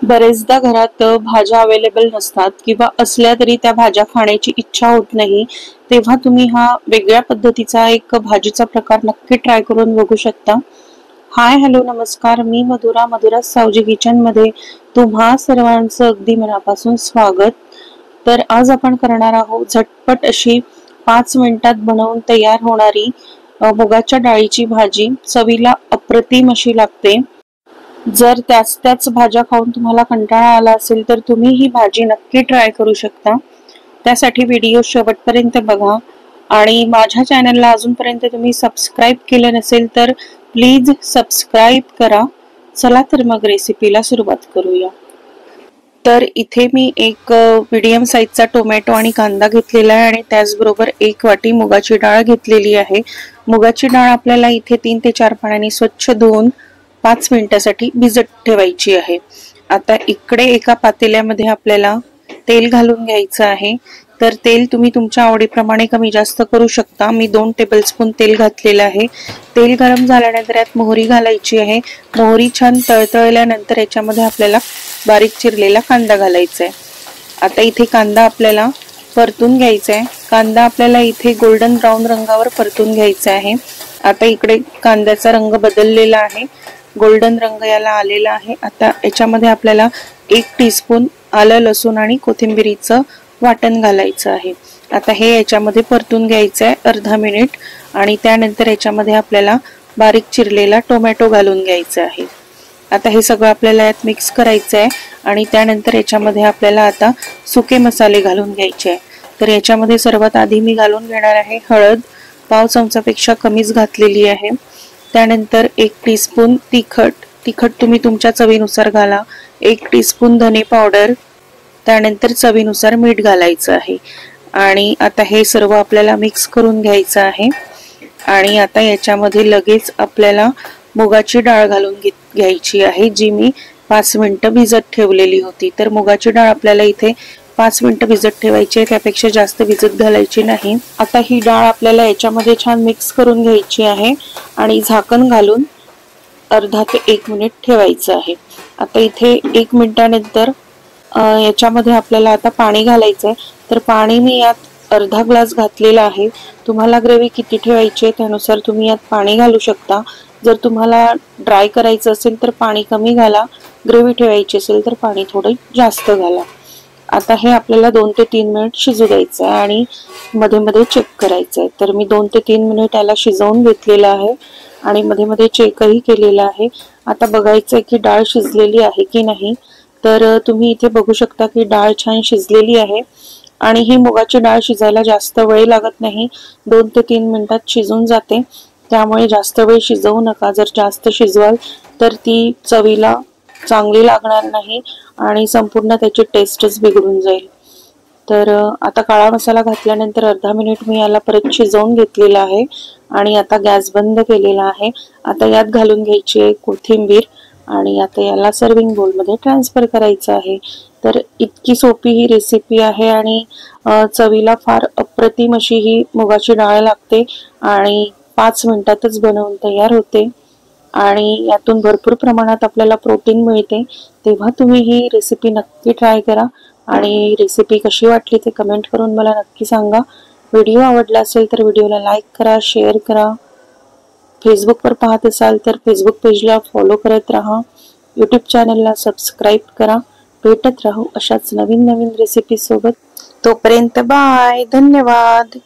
बरेचदा घरात भाज्या अवेलेबल नसतात किंवा असल्या तरी त्या भाज्या खाण्याची इच्छा होत नाही, तेव्हा तुम्ही हा वेगळ्या पद्धतीचा एक भाजीचा प्रकार नक्की ट्राय करून बघू शकता। हाय हॅलो नमस्कार, मी मधुरा सावजी किचन मध्ये तुम्हा सर्वांचं अगदी मनापासून स्वागत। तर आज आपण करणार आहोत झटपट अशी 5 मिनिटात बनवून तयार होणारी मुगाच्या डाळीची भाजी। चवीला अप्रतिम अशी लागते। जर त्याच भाज्या खाऊन तुम्हाला कंटाळा आला असेल तर तुम्ही ही भाजी नक्की ट्राय करू शकता। त्यासाठी व्हिडिओ शेवटपर्यंत बघा आणि माझ्या चॅनलला अजूनपर्यंत तुम्ही सबस्क्राइब केलं नसेल तर प्लीज सबस्क्राइब करा। चला तर मग रेसिपीला सुरुवात करूया। तर इथे मी एक मीडियम साइजचा टोमॅटो आणि कांदा घेतलेला आहे आणि त्याचबरोबर 1 वाटी मुगाची डाळ घेतलेली आहे। मुगाची डाळ आपल्याला इथे 3 ते 4 पाण्याने स्वच्छ धुवून 5 मिनिटांसाठी भिजत ठेवायची आहे। आता इकडे एका पातेल्यामध्ये आपल्याला तेल घालून घ्यायचं आहे। तर तेल तुम्ही तुमच्या आवडीप्रमाणे कमी जास्त करू शकता। मी 2 टेबलस्पून तेल घातलेलं आहे। तेल गरम झाल्यानंतर यात मोहरी घालायची आहे। मोहरी छान तळतळल्यानंतर याच्यामध्ये आपल्याला बारीक चिरलेला कांदा घालायचा आहे। आता इथे कांदा आपल्याला परतून घ्यायचा आहे। कांदा आपल्याला इथे गोल्डन ब्राउन रंगावर परतून घ्यायचा आहे। आता इकडे कांद्याचा रंग बदललेला आहे, गोल्डन रंग याला आलेला आहे। आता याच्यामध्ये आपल्याला 1 टीस्पून आलं लसूण आणि कोथिंबीरीचं वाटण घालायचं आहे। आता हे याच्यामध्ये परतून घ्यायचं आहे अर्धा मिनिट आणि त्यानंतर याच्यामध्ये आपल्याला बारीक चिरलेला टोमॅटो घालून घ्यायचा आहे। आता हे सगळं आपल्याला यात मिक्स करायचं आहे आणि त्यानंतर याच्यामध्ये आपल्याला आता सुके मसाले घालून घ्यायचे आहे। तर याच्यामध्ये सर्वात आधी मी घालून घेणार आहे हळद, पाव चमचापेक्षा कमीच घातलेली आहे। त्यानंतर 1 टीस्पून तिखट तुम्ही तुमच्या चवीनुसार घाला। 1 टीस्पून धने पावडर, त्यानंतर चवीनुसार मीठ घालायचं आहे आणि आता हे सर्व आपल्याला मिक्स करून घ्यायचं आहे। आणि आता याच्यामध्ये लगेच आपल्याला मुगाची डाळ घालून घ्यायची आहे, जी मी 5 मिनिटं भिजत ठेवलेली होती। तर मुगाची डाळ आपल्याला इथे 5 मिनिटं भिजत ठेवायची आहे, त्यापेक्षा जास्त भिजत घालायची नाही। आता ही डाळ आपल्याला याच्यामध्ये छान मिक्स करून घ्यायची आहे आणि झाकण घालून अर्धा ते 1 मिनिट ठेवायचं आहे। आता इथे 1 मिनिटानंतर याच्यामध्ये आपल्याला आता पाणी घालायचं आहे। तर पाणी मी यात अर्धा ग्लास घातलेला आहे। तुम्हाला ग्रेव्ही किती ठेवायची आहे त्यानुसार तुम्ही यात पाणी घालू शकता। जर तुम्हाला ड्राय करायचं असेल तर पाणी कमी घाला, ग्रेव्ही ठेवायची असेल तर पाणी थोडं जास्त घाला। आता हे आपल्याला 2 ते 3 मिनिट शिजू द्यायचं आहे आणि मध्ये मध्ये चेक करायचं आहे। तर मी 2 ते 3 मिनिट याला शिजवून घेतलेलं आहे आणि मध्ये मध्ये चेकही केलेला आहे। आता बघायचं आहे की डाळ शिजलेली आहे की नाही। तर तुम्ही इथे बघू शकता की डाळ छान शिजलेली आहे आणि ही मुगाची डाळ शिजायला जास्त वेळ लागत नाही, 2 ते 3 मिनिटात शिजून जाते। त्यामुळे जास्त वेळ शिजवू नका। जर जास्त शिजवाल तर ती चवीला चांगली लागणार नाही आणि संपूर्ण त्याची टेस्टच बिघडून जाईल। तर आता काळा मसाला घातल्यानंतर अर्धा मिनिट मी याला परत शिजवून घेतलेला आहे आणि आता गॅस बंद केलेला आहे। आता यात घालून घ्यायची आहे कोथिंबीर आणि आता याला सर्विंग बोल मध्ये ट्रान्सफर करायचं आहे। तर इतकी सोपी ही रेसिपी आहे आणि चवीला फार अप्रतिम अशी ही मुगाची डाळ लागते आणि 5 मिनिटातच बनवून तयार होते आणि यातून भरपूर प्रमाणात आपल्याला प्रोटीन मिळते। तेव्हा तुम्ही ही रेसिपी नक्की ट्राय करा आणि रेसिपी कशी वाटली ते कमेंट करून मला नक्की सांगा। व्हिडिओ आवडला असेल तर व्हिडिओला लाईक करा, शेअर करा। फेसबुकवर पाहत असाल तर फेसबुक पेजला फॉलो करत राहा, यूट्यूब चॅनलला सबस्क्राइब करा। भेटत राहू अशाच नवीन रेसिपी सोबत। तोपर्यंत बाय, धन्यवाद।